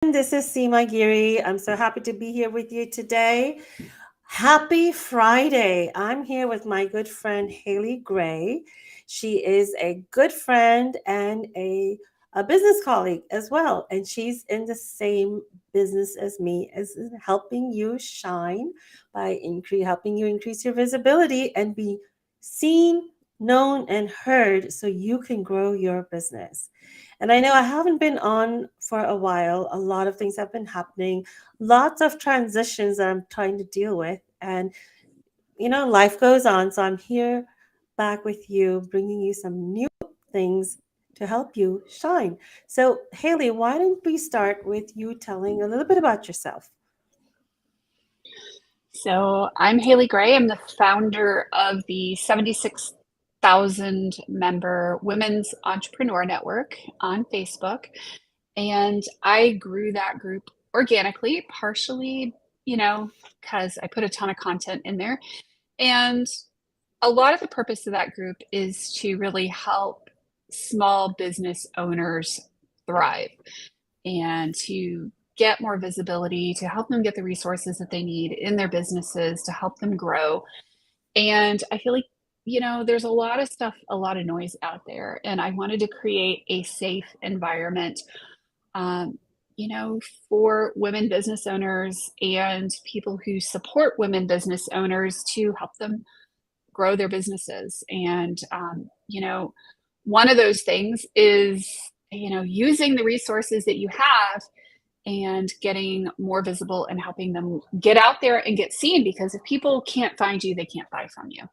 This is Seema Giri. I'm so happy to be here with you today. Happy Friday. I'm here with my good friend Haley Gray. She is a good friend and a business colleague as well. And she's in the same business as me, as in helping you shine by helping you increase your visibility and be seen, known, and heard so you can grow your business. And I know I haven't been on for a while. A lot of things have been happening, lots of transitions that I'm trying to deal with. And, life goes on. So I'm here back with you, bringing you some new things to help you shine. So, Haley, why don't we start with you telling a little bit about yourself? So I'm Haley Gray. I'm the founder of the 76,000 member Women's Entrepreneur Network on Facebook. And I grew that group organically, partially, because I put a ton of content in there. And a lot of the purpose of that group is to really help small business owners thrive and to get more visibility, to help them get the resources that they need in their businesses to help them grow. And I feel like, there's a lot of stuff, a lot of noise out there. And I wanted to create a safe environment, um, for women business owners and people who support women business owners to help them grow their businesses. And, one of those things is, using the resources that you have and getting more visible and helping them get out there and get seen, because if people can't find you, they can't buy from you.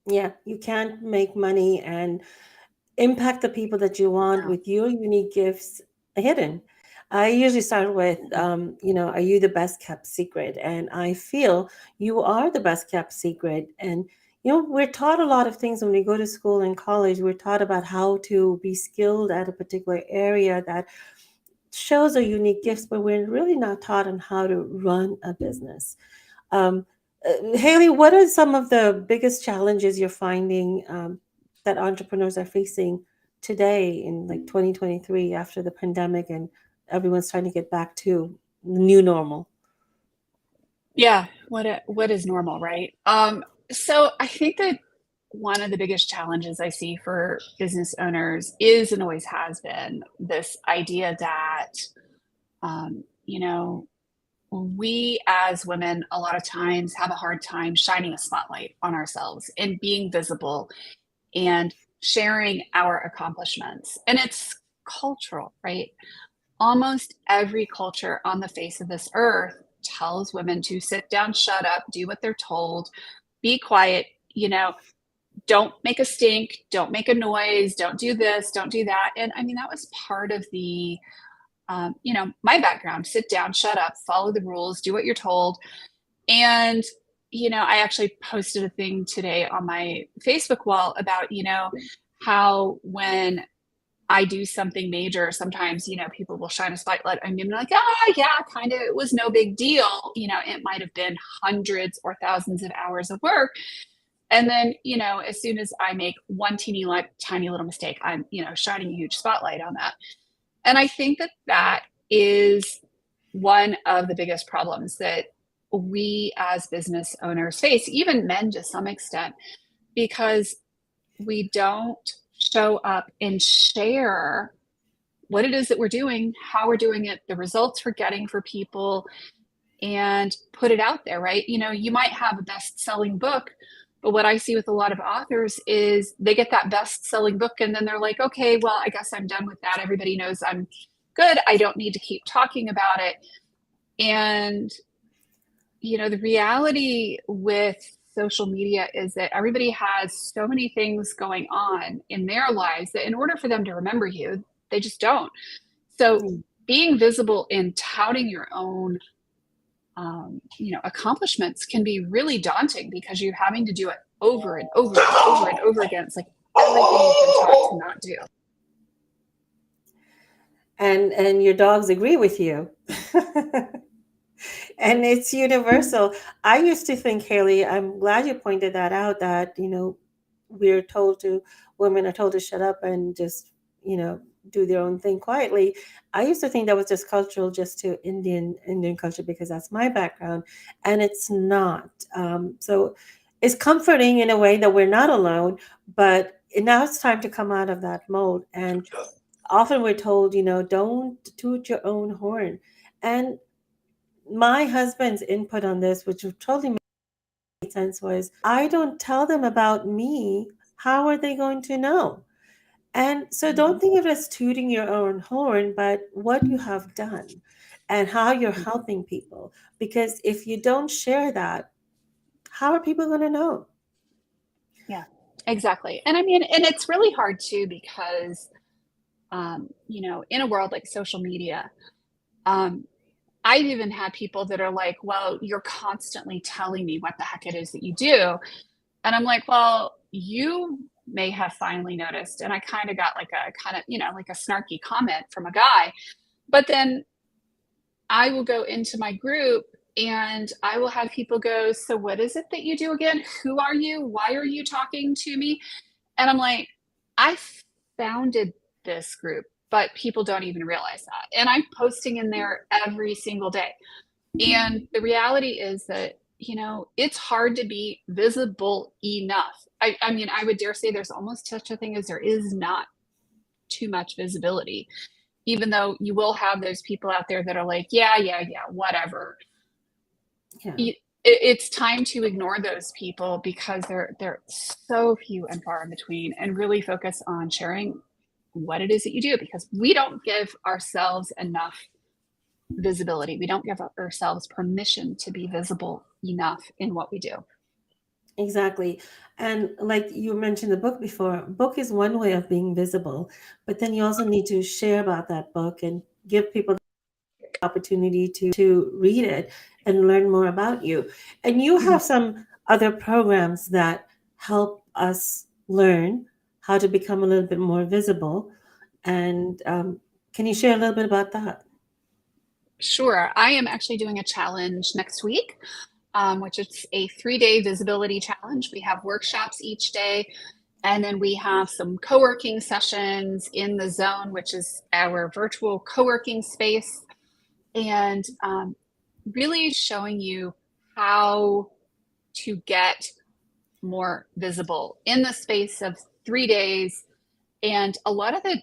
Yeah, you can't make money and impact the people that you want No. with your unique gifts hidden. I usually start with, are you the best kept secret? And I feel you are the best kept secret. And, we're taught a lot of things when we go to school and college. We're taught about how to be skilled at a particular area that shows our unique gifts, but we're really not taught on how to run a business. Um, Haley, what are some of the biggest challenges you're finding that entrepreneurs are facing today in like 2023 after the pandemic and everyone's trying to get back to the new normal? Yeah, what is normal, right? So I think that one of the biggest challenges I see for business owners is and always has been this idea that um, you know we as women a lot of times have a hard time shining a spotlight on ourselves and being visible and sharing our accomplishments. And it's cultural, right? Almost every culture on the face of this earth tells women to sit down, shut up, do what they're told, be quiet, don't make a stink, don't make a noise, don't do this, don't do that. And I mean, that was part of my background: sit down, shut up, follow the rules, do what you're told. And, I actually posted a thing today on my Facebook wall about, how when I do something major, sometimes, people will shine a spotlight on me and be like, yeah, kind of, it was no big deal. It might have been hundreds or thousands of hours of work. And then, as soon as I make one tiny little mistake, I'm, shining a huge spotlight on that. And I think that that is one of the biggest problems that we as business owners face, even men to some extent, because we don't show up and share what it is that we're doing, how we're doing it, the results we're getting for people, and put it out there, right? You might have a best selling book, but what I see with a lot of authors is they get that best selling book and then they're like, okay, well, I guess I'm done with that. Everybody knows I'm good. I don't need to keep talking about it. And, the reality with social media is that everybody has so many things going on in their lives that in order for them to remember you, they just don't. So Mm. being visible and touting your own accomplishments can be really daunting because you're having to do it over and over and over and over again. It's like everything you've been taught to not do. And your dogs agree with you. And it's universal. I used to think, Haley, I'm glad you pointed that out, that, we're told to, women are told to shut up and just, do their own thing quietly. I used to think that was just cultural, just to Indian culture, because that's my background, and it's not. So it's comforting in a way that we're not alone, but now it's time to come out of that mold. And often we're told, don't toot your own horn. And my husband's input on this, which totally made sense, was I don't tell them about me. How are they going to know? And so don't think of it as tooting your own horn, but what you have done and how you're helping people. Because if you don't share that, how are people going to know? Yeah, exactly. And I mean, and it's really hard too, because, in a world like social media, um, I've even had people that are like, well, you're constantly telling me what the heck it is that you do. And I'm like, well, you may have finally noticed. And I kind of got like like a snarky comment from a guy. But then I will go into my group and I will have people go, so what is it that you do again? Who are you? Why are you talking to me? And I'm like, I founded this group, but people don't even realize that. And I'm posting in there every single day. And the reality is that, it's hard to be visible enough. I mean, I would dare say there's almost such a thing as there is not too much visibility, even though you will have those people out there that are like, yeah, whatever. Yeah. It's time to ignore those people because they're so few and far in between, and really focus on sharing what it is that you do, because we don't give ourselves enough visibility. We don't give ourselves permission to be visible enough in what we do. Exactly. And like you mentioned the book before, book is one way of being visible, but then you also need to share about that book and give people the opportunity to read it and learn more about you. And you have some other programs that help us learn how to become a little bit more visible. And can you share a little bit about that? Sure. I am actually doing a challenge next week, which is a 3-day visibility challenge. We have workshops each day, and then we have some co-working sessions in the zone, which is our virtual co-working space, and really showing you how to get more visible in the space of 3 days, and a lot of the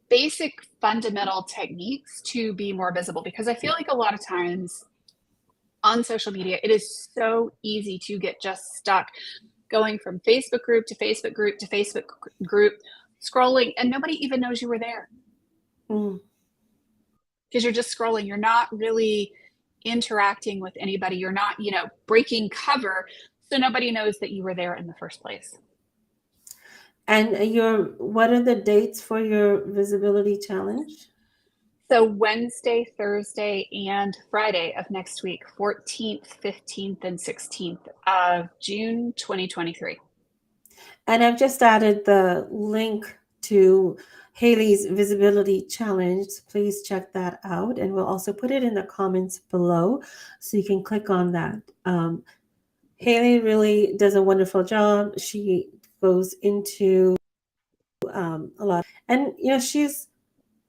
basic fundamental techniques to be more visible, because I feel like a lot of times on social media it is so easy to get just stuck going from Facebook group to Facebook group to Facebook group, scrolling, and nobody even knows you were there Mm. because you're just scrolling. You're not really interacting with anybody. You're not, breaking cover, so nobody knows that you were there in the first place. And what are the dates for your visibility challenge? So Wednesday, Thursday, and Friday of next week, 14th, 15th, and 16th of June 2023. And I've just added the link to Haley's visibility challenge. Please check that out. And we'll also put it in the comments below so you can click on that. Haley really does a wonderful job. She goes into a lot. And,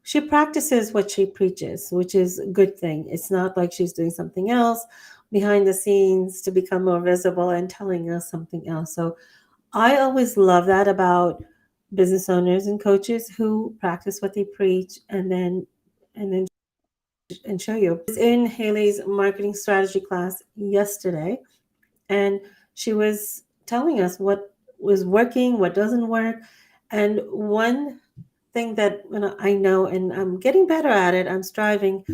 she practices what she preaches, which is a good thing. It's not like she's doing something else behind the scenes to become more visible and telling us something else. So I always love that about business owners and coaches who practice what they preach and then and show you. I was in Haley's marketing strategy class yesterday, and she was telling us what was working, what doesn't work. And one thing that I know, and I'm getting better at it, I'm striving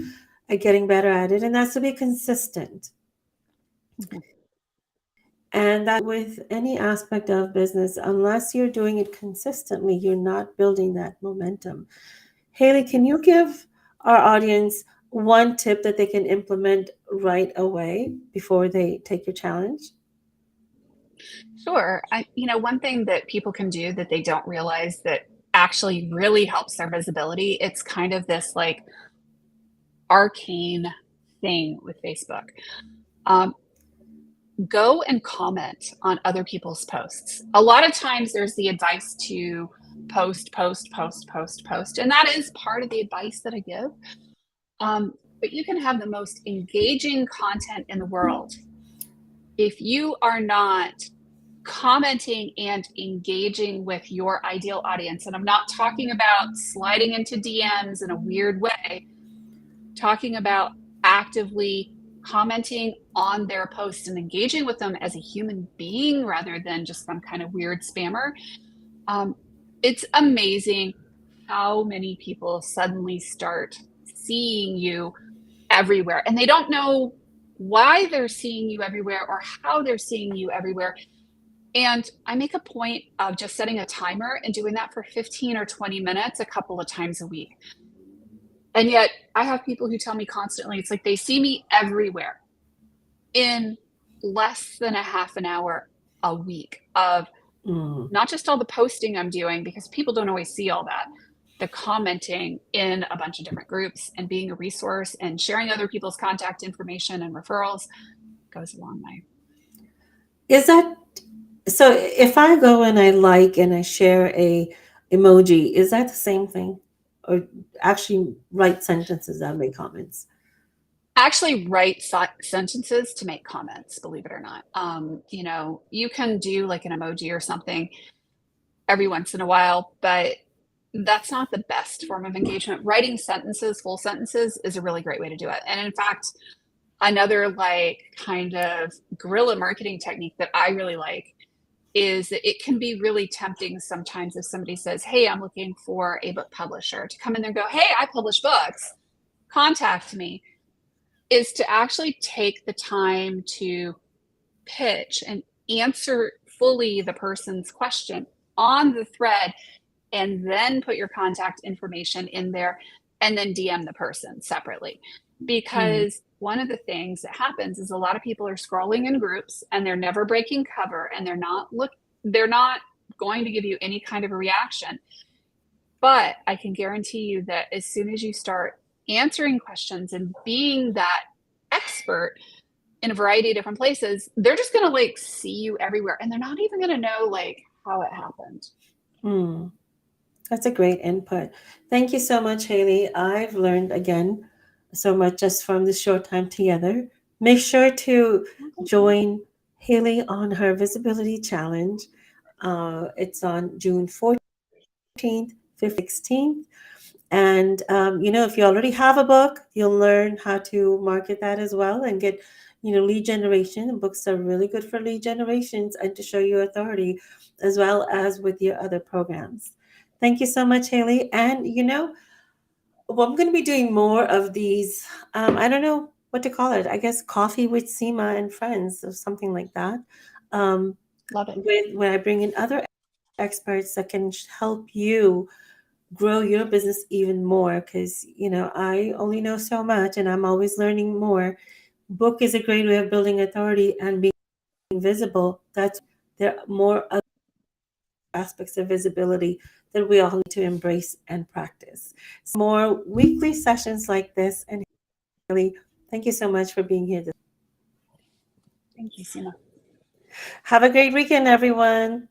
at getting better at it, and that's to be consistent. Mhm. And that with any aspect of business, unless you're doing it consistently, you're not building that momentum. Haley, can you give our audience one tip that they can implement right away before they take your challenge? Sure. One thing that people can do that they don't realize that actually really helps their visibility, it's kind of this like arcane thing with Facebook. Um, Go and comment on other people's posts. A lot of times there's the advice to post, post, post, post, post. And that is part of the advice that I give. But you can have the most engaging content in the world. If you are not commenting and engaging with your ideal audience, and I'm not talking about sliding into DMs in a weird way, talking about actively commenting on their posts and engaging with them as a human being rather than just some kind of weird spammer. It's amazing how many people suddenly start seeing you everywhere, and they don't know why they're seeing you everywhere or how they're seeing you everywhere. And I make a point of just setting a timer and doing that for 15 or 20 minutes a couple of times a week. And yet I have people who tell me constantly, it's like they see me everywhere in less than a half an hour a week of not just all the posting I'm doing, because people don't always see all that, the commenting in a bunch of different groups and being a resource and sharing other people's contact information and referrals goes a long way. Is that so? If I go and I like and I share a emoji, is that the same thing, or actually write sentences that make comments? Actually write sentences to make comments, believe it or not. You can do like an emoji or something every once in a while, but that's not the best form of engagement. Writing sentences, full sentences, is a really great way to do it. And in fact, another like kind of guerrilla marketing technique that I really like is that it can be really tempting sometimes if somebody says, hey, I'm looking for a book publisher, to come in there and go, hey, I publish books, contact me, is to actually take the time to pitch and answer fully the person's question on the thread, and then put your contact information in there and then DM the person separately. Because one of the things that happens is a lot of people are scrolling in groups and they're never breaking cover, and they're not going to give you any kind of a reaction. But I can guarantee you that as soon as you start answering questions and being that expert in a variety of different places, they're just going to like see you everywhere, and they're not even going to know like how it happened. That's a great input. Thank you so much, Haley. I've learned again so much just from this short time together. Make sure to join Haley on her visibility challenge. It's on June 14th, 15th, 16th. And, if you already have a book, you'll learn how to market that as well and get, lead generation. And books are really good for lead generations and to show your authority as well as with your other programs. Thank you so much, Haley. And, I'm going to be doing more of these. I don't know what to call it. I guess coffee with Seema and friends or something like that. Love it. When I bring in other experts that can help you grow your business even more, because I only know so much and I'm always learning more. Book is a great way of building authority and being visible. There are more other aspects of visibility that we all need to embrace and practice. So more weekly sessions like this. And Haley, thank you so much for being here. Thank you, Seema. Have a great weekend, everyone.